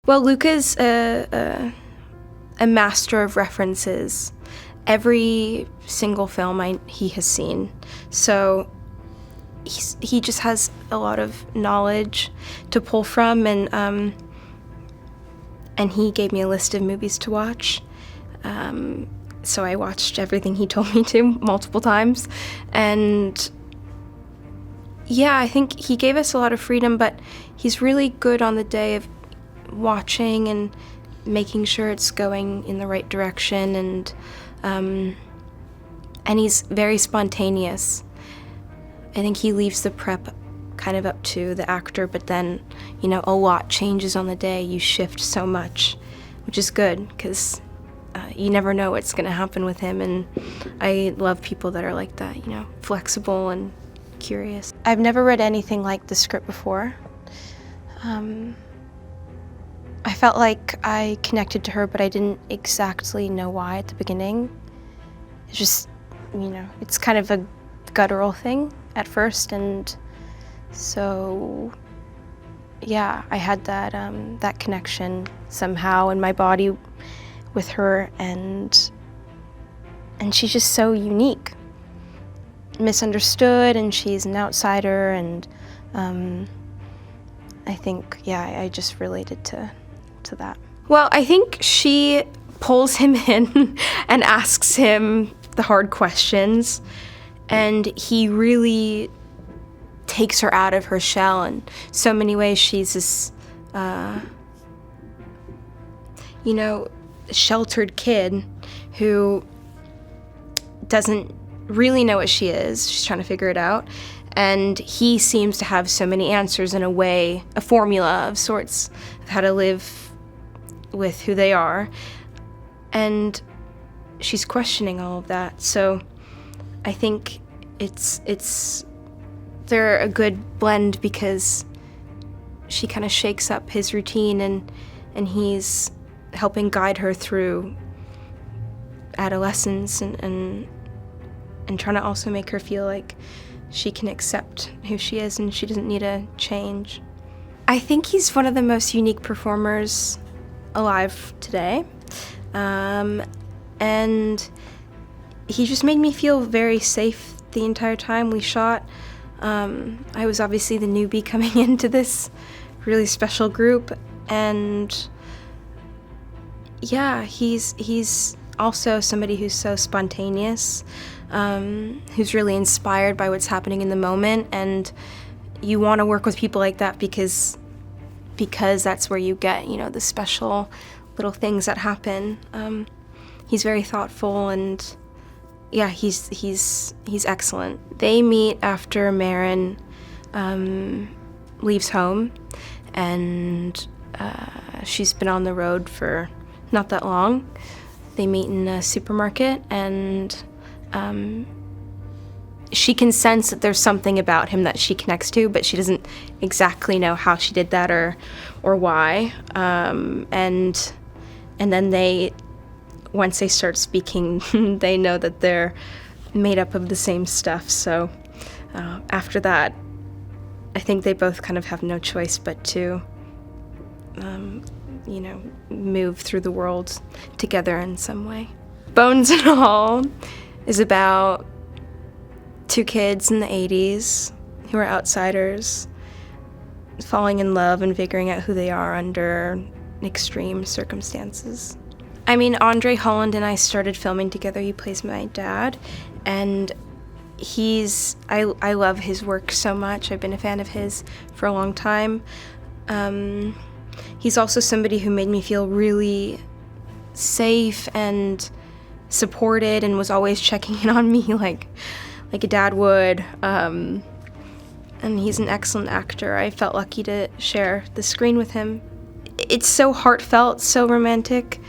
Well, Luca's a master of references. Every single film he has seen. So he just has a lot of knowledge to pull from, and he gave me a list of movies to watch. So I watched everything he told me to multiple times. And yeah, I think he gave us a lot of freedom, but he's really good on the day of watching and making sure it's going in the right direction, and he's very spontaneous. I think he leaves the prep kind of up to the actor, but then, a lot changes on the day. You shift so much, which is good, because you never know what's going to happen with him, and I love people that are like that, flexible and curious. I've never read anything like the script before. I felt like I connected to her, but I didn't exactly know why at the beginning. It's just, it's kind of a guttural thing at first, and so, yeah, I had that connection somehow in my body with her, and she's just so unique, misunderstood, and she's an outsider, and I think, I just related to that. Well, I think she pulls him in and asks him the hard questions, and he really takes her out of her shell in so many ways. She's this, sheltered kid who doesn't really know what she is. She's trying to figure it out. And he seems to have so many answers in a way, a formula of sorts of how to live with who they are. And she's questioning all of that. So I think they're a good blend, because she kind of shakes up his routine, and he's helping guide her through adolescence, and trying to also make her feel like she can accept who she is and she doesn't need to change. I think he's one of the most unique performers alive today. And he just made me feel very safe the entire time we shot. I was obviously the newbie coming into this really special group, and yeah, he's also somebody who's so spontaneous, who's really inspired by what's happening in the moment, and you want to work with people like that because that's where you get, the special little things that happen. He's very thoughtful, and yeah, he's excellent. They meet after Marin leaves home, and she's been on the road for not that long. They meet in a supermarket, and she can sense that there's something about him that she connects to, but she doesn't exactly know how she did that or why. And then once they start speaking, they know that they're made up of the same stuff. So after that, I think they both kind of have no choice but to, move through the world together in some way. Bones and All is about two kids in the 80s who are outsiders, falling in love and figuring out who they are under extreme circumstances. I mean, Andre Holland and I started filming together. He plays my dad, and I love his work so much. I've been a fan of his for a long time. He's also somebody who made me feel really safe and supported, and was always checking in on me like a dad would. And he's an excellent actor. I felt lucky to share the screen with him. It's so heartfelt, so romantic,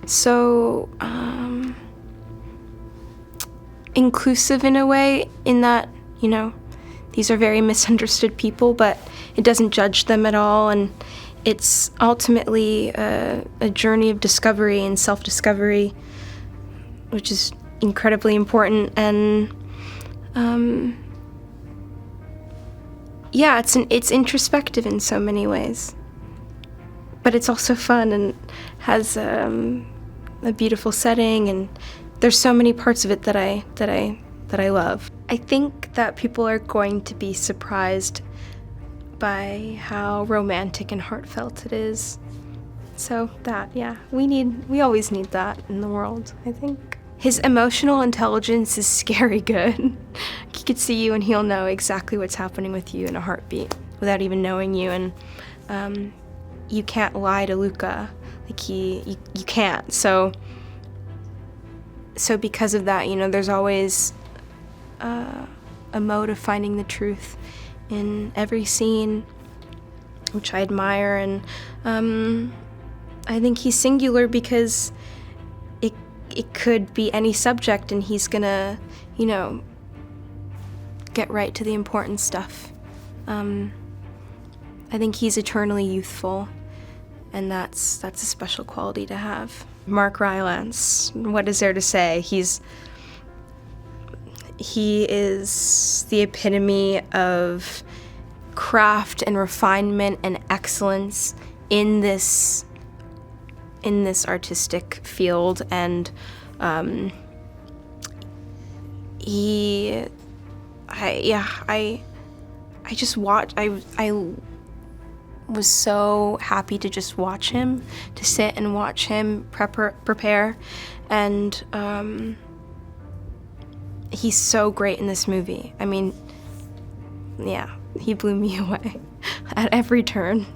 so inclusive in a way, in that, these are very misunderstood people, but it doesn't judge them at all, and it's ultimately a journey of discovery and self-discovery, which is incredibly important. And it's introspective in so many ways. but it's also fun and has a beautiful setting, and there's so many parts of it that I love. I think that people are going to be surprised by how romantic and heartfelt it is. So that, yeah, we always need that in the world, I think. His emotional intelligence is scary good. He could see you and he'll know exactly what's happening with you in a heartbeat without even knowing you, and you can't lie to Luca. Like you can't. So because of that, there's always a mode of finding the truth in every scene, which I admire, and I think he's singular because it could be any subject and he's gonna, get right to the important stuff. I think he's eternally youthful, and that's a special quality to have. Mark Rylance, what is there to say? He is the epitome of craft and refinement and excellence in this artistic field, and I was so happy to just watch him, to sit and watch him prepare, and he's so great in this movie. I mean, yeah, he blew me away at every turn.